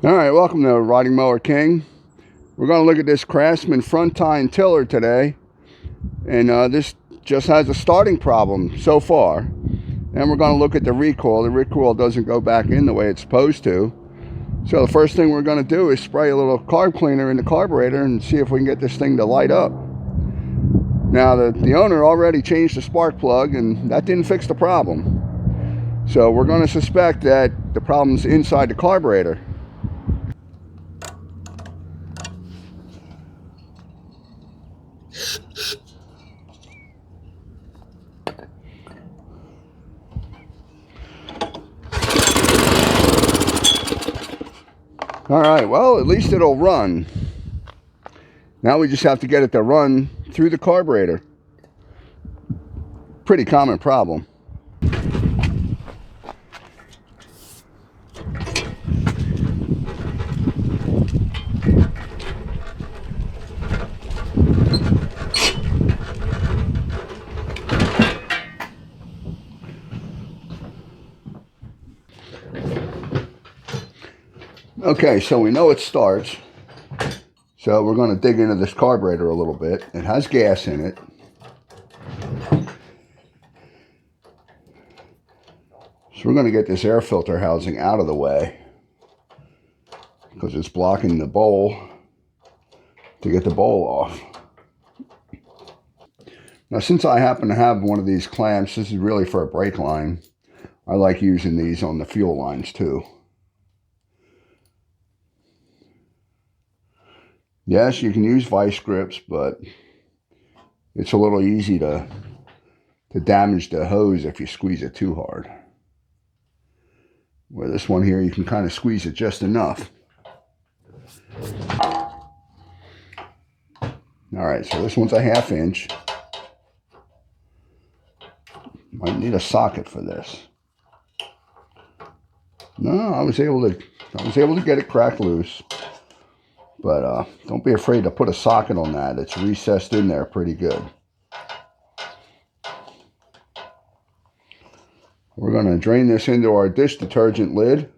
All right, welcome to Riding Mower King. We're going to look at this Craftsman front tine tiller today, and this just has a starting problem so far. And we're going to look at the recoil. The recoil doesn't go back in the way it's supposed to. So the first thing we're going to do is spray a little carb cleaner in the carburetor and see if we can get this thing to light up. Now the owner already changed the spark plug, and that didn't fix the problem. So we're going to suspect that the problem's inside the carburetor. All right, well, at least it'll run. Now we just have to get it to run through the carburetor. Pretty common problem. Okay, so we know it starts. So we're going to dig into this carburetor a little bit. It has gas in it. So we're going to get this air filter housing out of the way because it's blocking the bowl to get the bowl off. Now, since I happen to have one of these clamps, this is really for a brake line. I like using these on the fuel lines too. Yes, you can use vice grips, but it's a little easy to damage the hose if you squeeze it too hard. Where this one here, you can kind of squeeze it just enough. All right, so this one's a 1/2 inch. Might need a socket for this. No, I was able to get it cracked loose. But don't be afraid to put a socket on that. It's recessed in there pretty good. We're going to drain this into our dish detergent lid.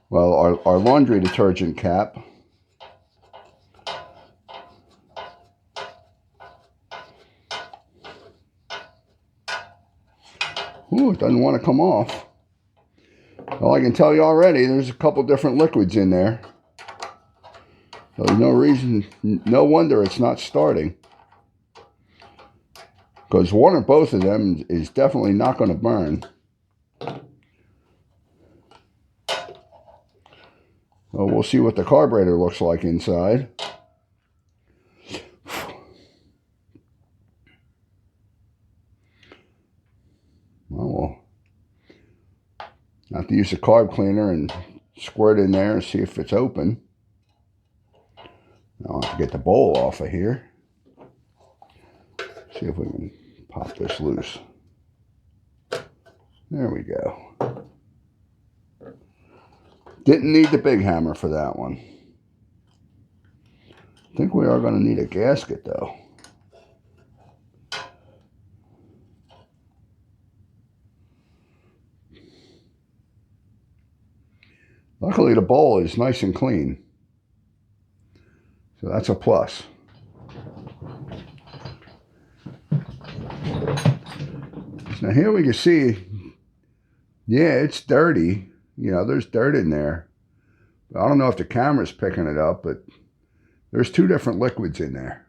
Well, our laundry detergent cap. Ooh, it doesn't want to come off. Well, I can tell you already, there's a couple different liquids in there. So there's no reason, no wonder it's not starting. Because one or both of them is definitely not going to burn. So we'll see what the carburetor looks like inside. Well, we'll have to use a carb cleaner and squirt in there and see if it's open. I'll have to get the bowl off of here. See if we can pop this loose. There we go. Didn't need the big hammer for that one. I think we are going to need a gasket though. Luckily the bowl is nice and clean. So that's a plus. Now here we can see, yeah, it's dirty. You know, there's dirt in there. I don't know if the camera's picking it up, but there's two different liquids in there.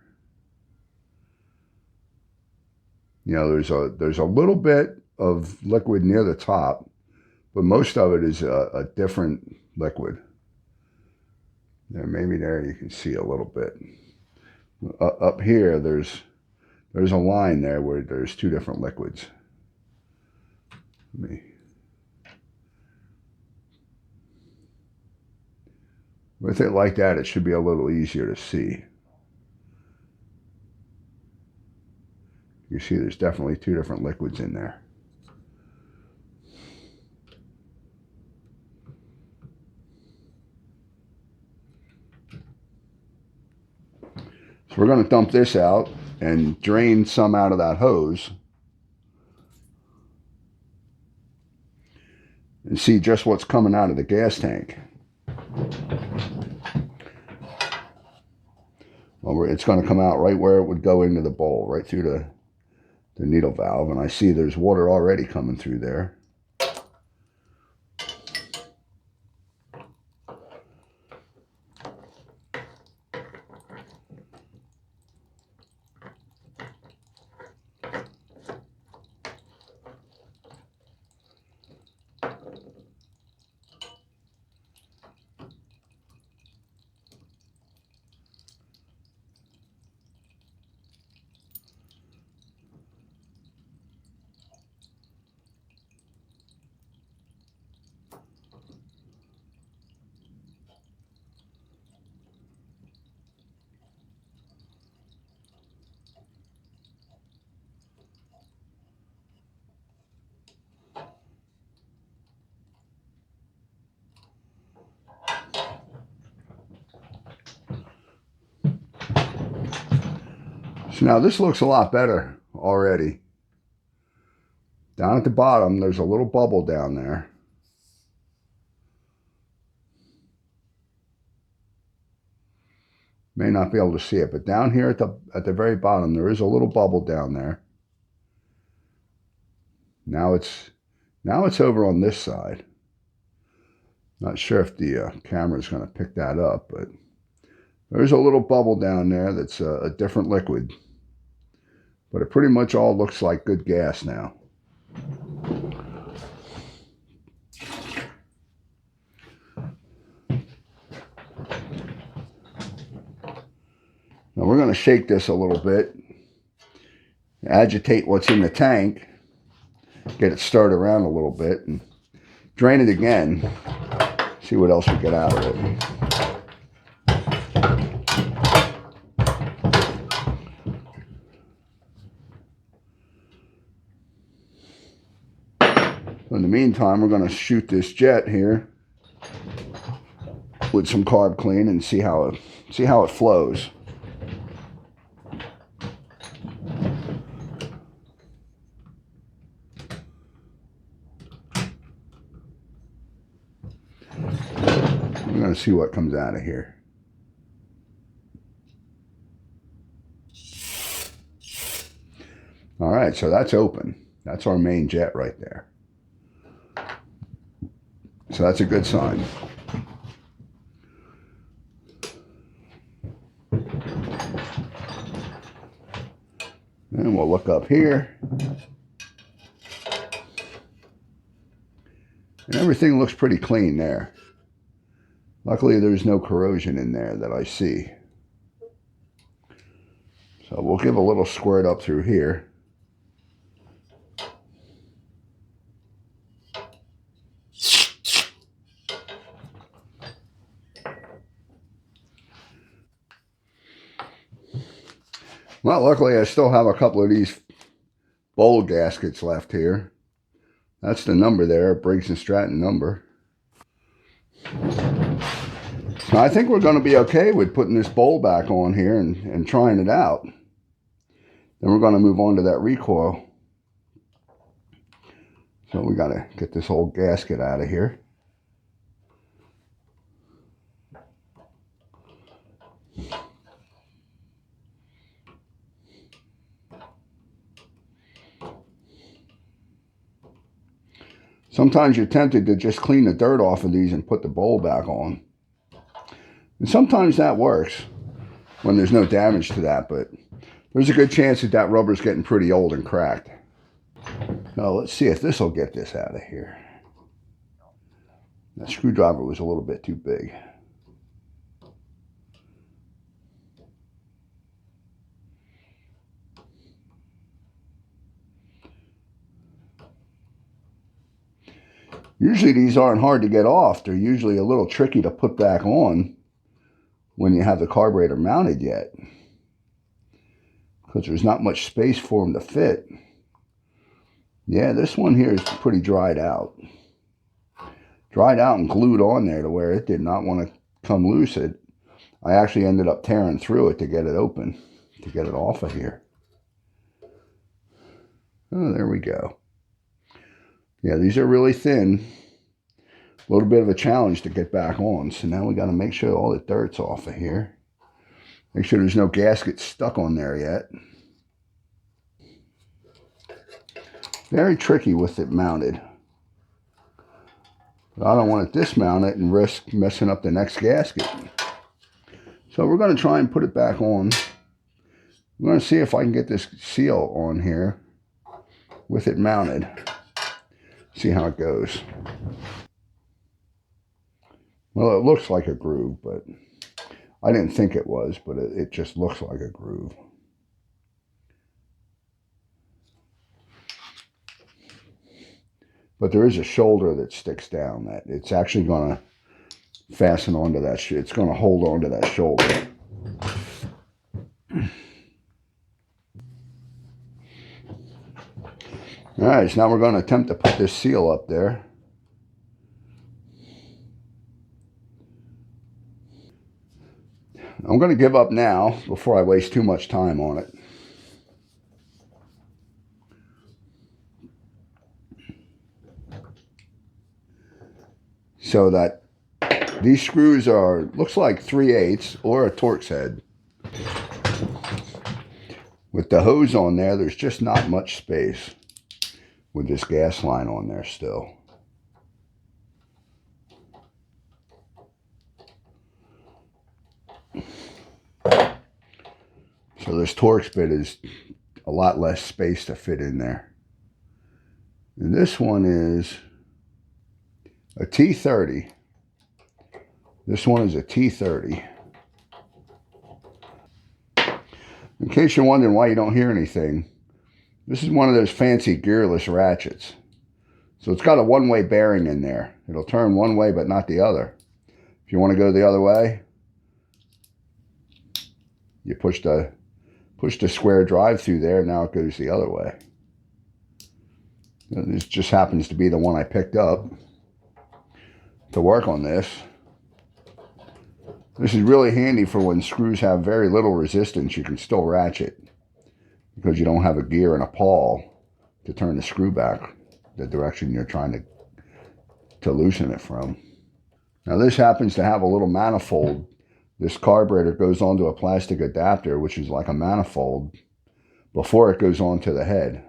You know, there's a little bit of liquid near the top, but most of it is a different liquid. There, maybe there you can see a little bit. Up here, there's a line there where there's two different liquids. With it like that, it should be a little easier to see. You see there's definitely two different liquids in there. So we're going to dump this out and drain some out of that hose and see just what's coming out of the gas tank. Well, it's going to come out right where it would go into the bowl, right through the needle valve. And I see there's water already coming through there. So now this looks a lot better already. Down at the bottom, there's a little bubble down there. May not be able to see it, but down here at the very bottom, there is a little bubble down there. Now it's over on this side. Not sure if the camera is going to pick that up, but there's a little bubble down there that's a different liquid. But it pretty much all looks like good gas now. Now we're going to shake this a little bit, agitate what's in the tank, get it stirred around a little bit, and drain it again, see what else we get out of it. In the meantime, we're going to shoot this jet here with some carb clean and see how it flows. We're going to see what comes out of here. All right, so that's open. That's our main jet right there. So that's a good sign. And we'll look up here. And everything looks pretty clean there. Luckily, there's no corrosion in there that I see. So we'll give a little squirt up through here. Well, luckily I still have a couple of these bowl gaskets left here. That's the number there, Briggs & Stratton number. Now, I think we're going to be okay with putting this bowl back on here and trying it out. Then we're going to move on to that recoil. So we got to get this whole gasket out of here. Sometimes you're tempted to just clean the dirt off of these and put the bowl back on. And sometimes that works when there's no damage to that, but there's a good chance that that rubber's getting pretty old and cracked. Now let's see if this will get this out of here. That screwdriver was a little bit too big. Usually these aren't hard to get off. They're usually a little tricky to put back on when you have the carburetor mounted yet, because there's not much space for them to fit. Yeah, this one here is pretty dried out. Dried out and glued on there to where it did not want to come loose. I actually ended up tearing through it to get it open, to get it off of here. Oh, there we go. Yeah, these are really thin. a little bit of a challenge to get back on. So now we got to make sure all the dirt's off of here. Make sure there's no gasket stuck on there yet. Very tricky with it mounted. I don't want to dismount it and risk messing up the next gasket. So we're going to try and put it back on. I'm going to see if I can get this seal on here with it mounted. See how it goes. Well, it looks like a groove, but I didn't think it was, but it just looks like a groove. But there is a shoulder that sticks down that it's actually going to fasten onto that shit. It's going to hold onto that shoulder. All right, so now we're going to attempt to put this seal up there. I'm going to give up now before I waste too much time on it. So that these screws are, looks like 3/8 or a Torx head. With the hose on there, there's just not much space with this gas line on there still. So this Torx bit is a lot less space to fit in there. And this one is a T30. This one is a T30. In case you're wondering why you don't hear anything, this is one of those fancy gearless ratchets. So it's got a one-way bearing in there. It'll turn one way but not the other. If you want to go the other way, you push the square drive through there, and now it goes the other way. This just happens to be the one I picked up to work on this. This is really handy for when screws have very little resistance. You can still ratchet because you don't have a gear and a pawl to turn the screw back the direction you're trying to loosen it from. Now this happens to have a little manifold. This carburetor goes onto a plastic adapter, which is like a manifold, before it goes onto the head.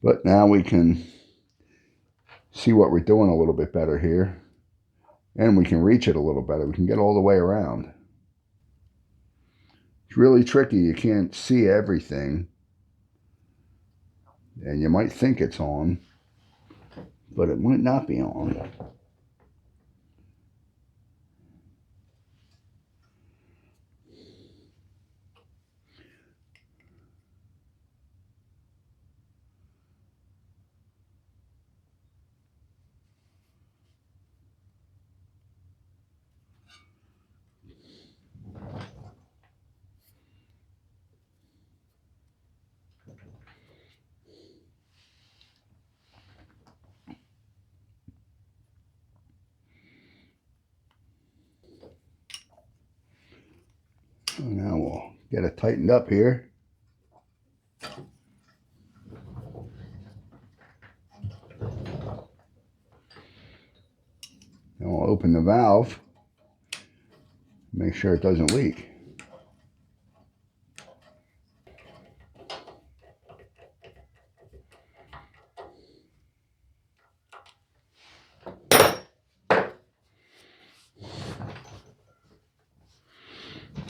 But now we can see what we're doing a little bit better here. And we can reach it a little better. We can get all the way around. It's really tricky. You can't see everything. And you might think it's on, but it might not be on. So now we'll get it tightened up here. And we'll open the valve, make sure it doesn't leak.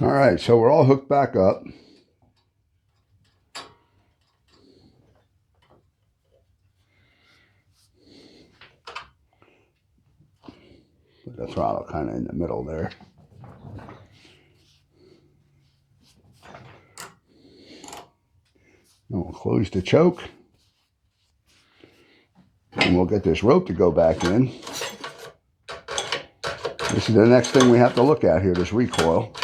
All right, so we're all hooked back up. Put the throttle kind of in the middle there. And we'll close the choke. And we'll get this rope to go back in. This is the next thing we have to look at here, this recoil.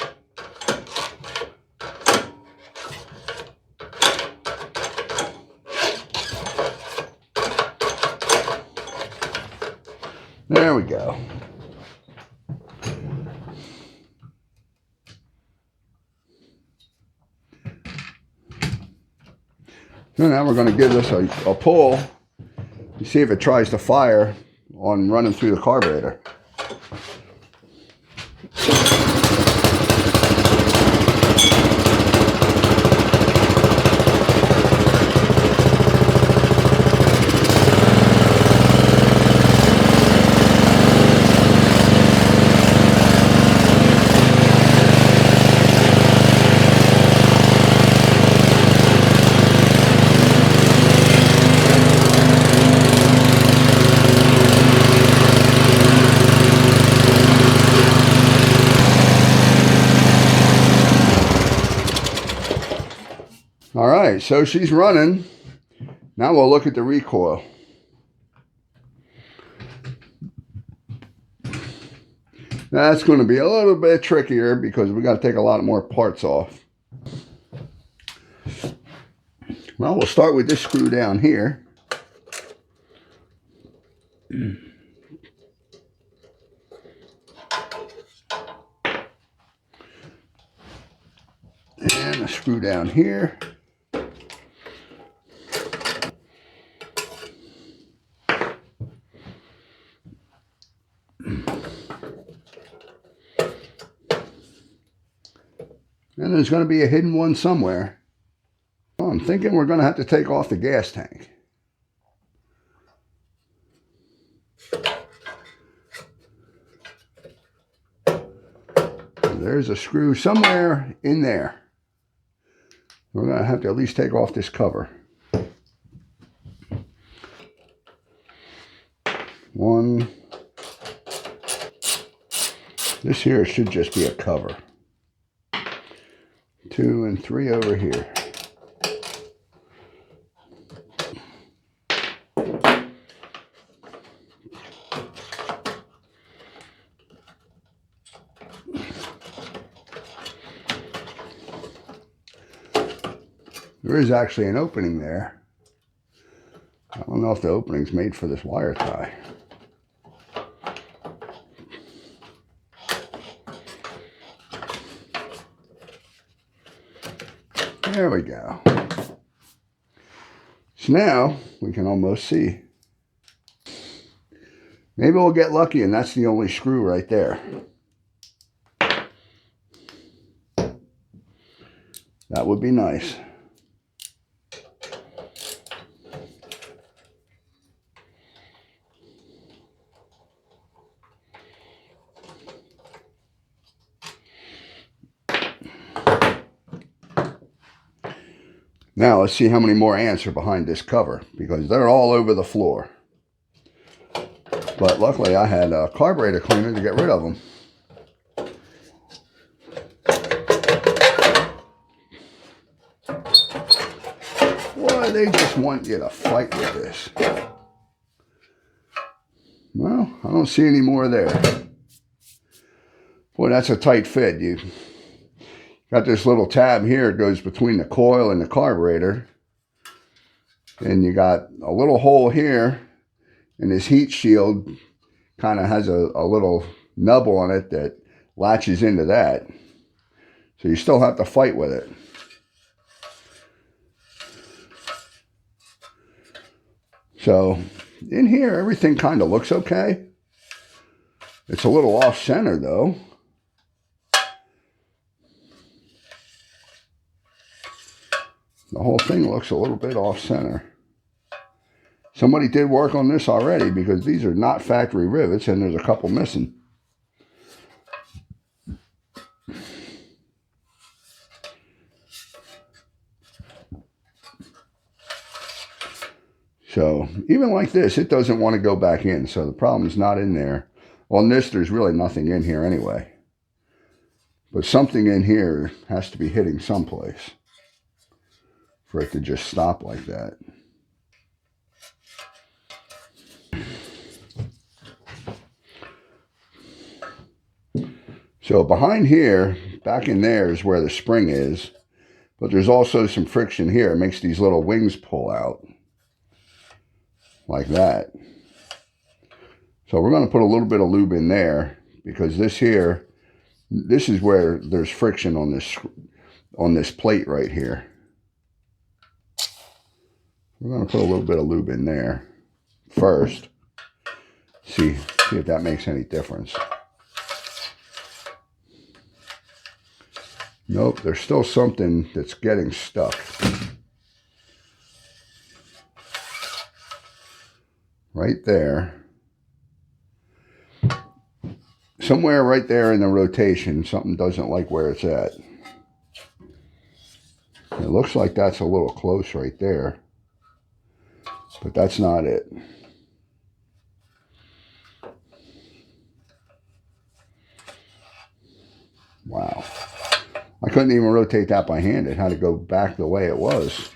There we go. So now we're going to give this a pull. See if it tries to fire on running through the carburetor. All right, so she's running. Now we'll look at the recoil. That's going to be a little bit trickier because we got to take a lot more parts off. Well, we'll start with this screw down here. And a screw down here. And there's going to be a hidden one somewhere. Well, I'm thinking we're going to have to take off the gas tank. There's a screw somewhere in there. We're going to have to at least take off this cover. One. This here should just be a cover. 2 and 3 over here. There is actually an opening there. I don't know if the opening's made for this wire tie. There we go. So now we can almost see. Maybe we'll get lucky and that's the only screw right there. That would be nice. Now let's see how many more ants are behind this cover, because they're all over the floor. But luckily I had a carburetor cleaner to get rid of them. Boy, they just want you to fight with this. Well, I don't see any more there. Boy, that's a tight fit. You got this little tab here. It goes between the coil and the carburetor. And you got a little hole here. And this heat shield kind of has a little nub on it that latches into that. So you still have to fight with it. So in here, everything kind of looks okay. It's a little off center though. The whole thing looks a little bit off center. Somebody did work on this already because these are not factory rivets and there's a couple missing. So even like this, it doesn't want to go back in. So the problem is not in there. On this, there's really nothing in here anyway. But something in here has to be hitting someplace for it to just stop like that. So behind here, back in there is where the spring is, but there's also some friction here. It makes these little wings pull out like that. So we're going to put a little bit of lube in there because this here, this is where there's friction on this plate right here. We're going to put a little bit of lube in there. first. See if that makes any difference. Nope, there's still something that's getting stuck. Right there. Somewhere right there in the rotation, something doesn't like where it's at. It looks like that's a little close right there, but that's not it. Wow. I couldn't even rotate that by hand. It had to go back the way it was.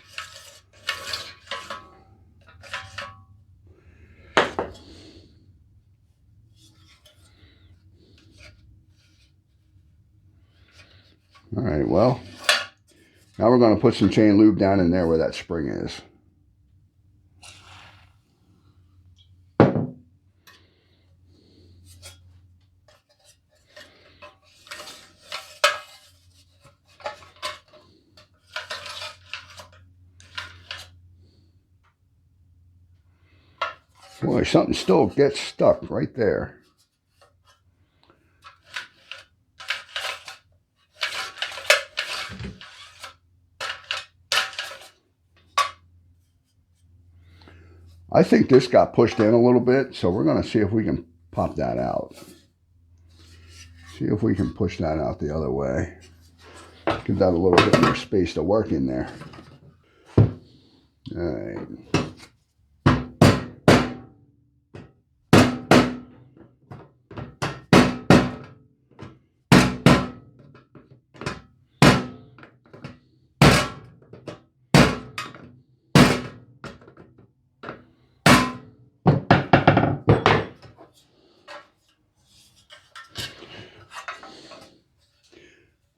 All right, well, now we're going to put some chain lube down in there where that spring is. Boy, something still gets stuck right there. I think this got pushed in a little bit, so we're going to see if we can pop that out. See if we can push that out the other way. Give that a little bit more space to work in there. All right.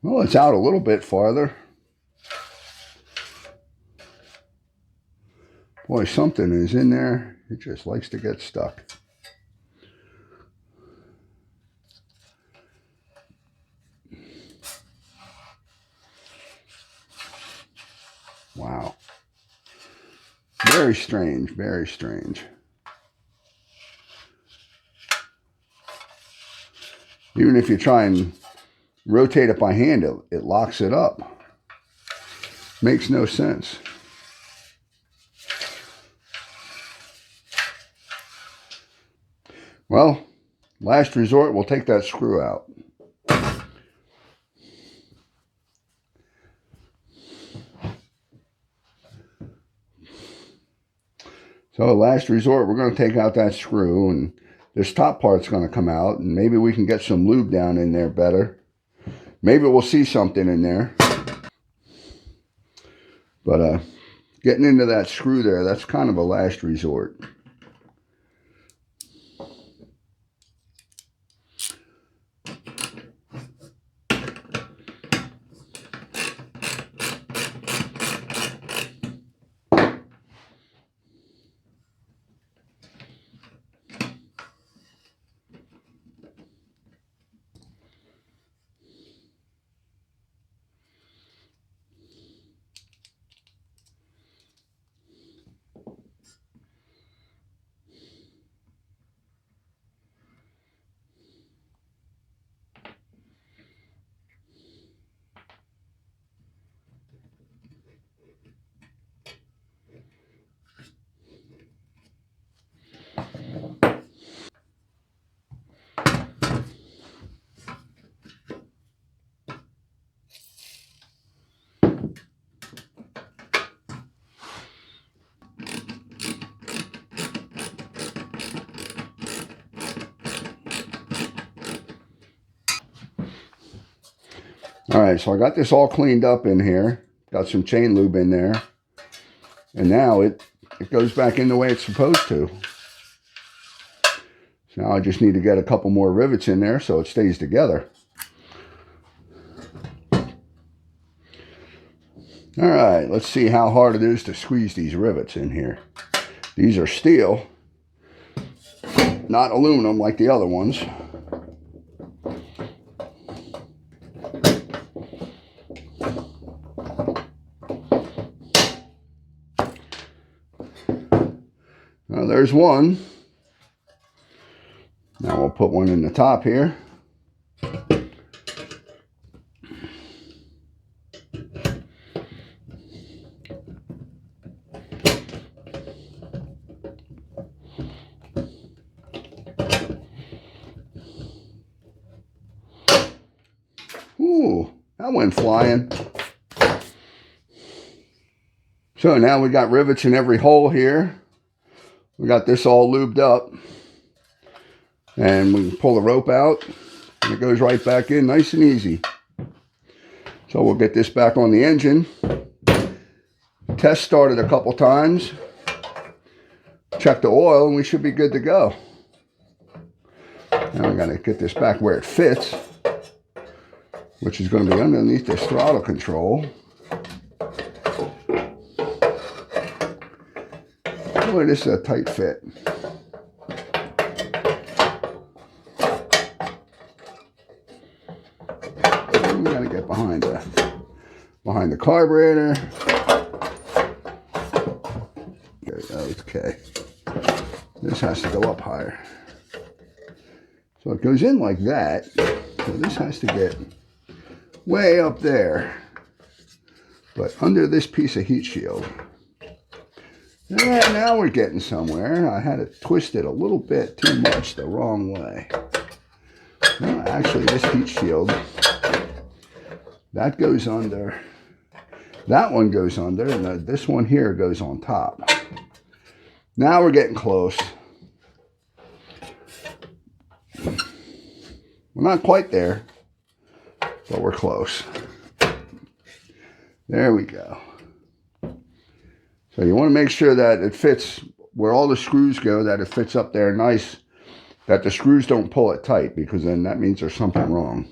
Well, it's out a little bit farther. Boy, something is in there. It just likes to get stuck. Wow. Very strange, very strange. Even if you try and rotate it by hand, it locks it up. Makes no sense. Well, last resort, we'll take that screw out. So last resort, we're going to take out that screw, and this top part's going to come out, and maybe we can get some lube down in there better. Maybe we'll see something in there. But getting into that screw there, that's kind of a last resort. All right, so I got this all cleaned up in here. Got some chain lube in there. And now it goes back in the way it's supposed to. So now I just need to get a couple more rivets in there so it stays together. All right, let's see how hard it is to squeeze these rivets in here. These are steel, not aluminum like the other ones. There's one. Now we'll put one in the top here. Ooh, that went flying. So now we got rivets in every hole here. We got this all lubed up. And we can pull the rope out. And it goes right back in nice and easy. So we'll get this back on the engine. Test started a couple times. Check the oil and we should be good to go. Now we got to get this back where it fits, which is going to be underneath this throttle control. Boy, this is a tight fit. We got to get behind the carburetor. Okay. This has to go up higher. So it goes in like that. So this has to get way up there. But under this piece of heat shield. And now we're getting somewhere. I had it twisted a little bit too much the wrong way. No, actually this heat shield, that goes under. That one goes under, and this one here goes on top. Now we're getting close. We're not quite there, but we're close. There we go. So you want to make sure that it fits where all the screws go, that it fits up there nice, that the screws don't pull it tight, because then that means there's something wrong.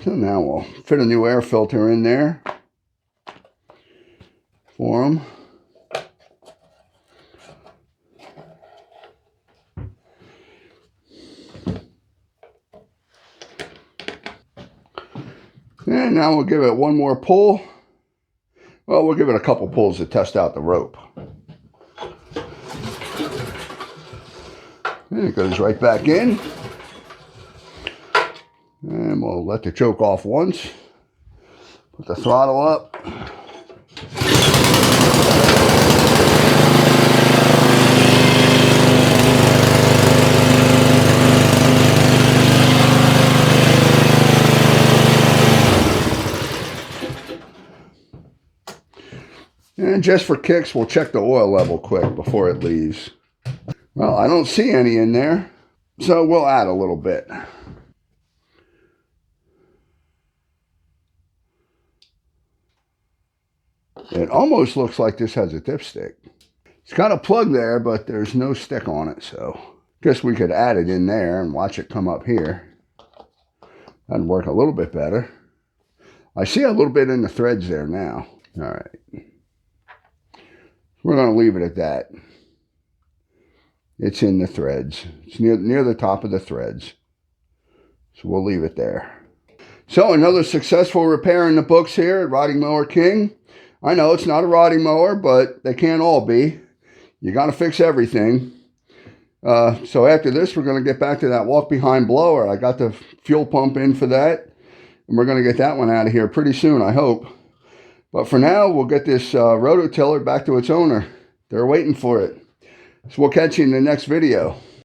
So now we'll fit a new air filter in there for them. And now we'll give it one more pull. Well, we'll give it a couple pulls to test out the rope. And it goes right back in. And we'll let the choke off once. Put the throttle up. And just for kicks, we'll check the oil level quick before it leaves. Well, I don't see any in there, so we'll add a little bit. It almost looks like this has a dipstick. It's got a plug there, but there's no stick on it, so guess we could add it in there and watch it come up here. That'd work a little bit better. I see a little bit in the threads there now. All right. We're going to leave it at that. It's in the threads. It's near the top of the threads. So we'll leave it there. So another successful repair in the books here at Riding Mower King. I know it's not a riding mower, but they can't all be. You got to fix everything. So after this, we're going to get back to that walk-behind blower. I got the fuel pump in for that. And we're going to get that one out of here pretty soon, I hope. But for now, we'll get this rototiller back to its owner. They're waiting for it. So we'll catch you in the next video.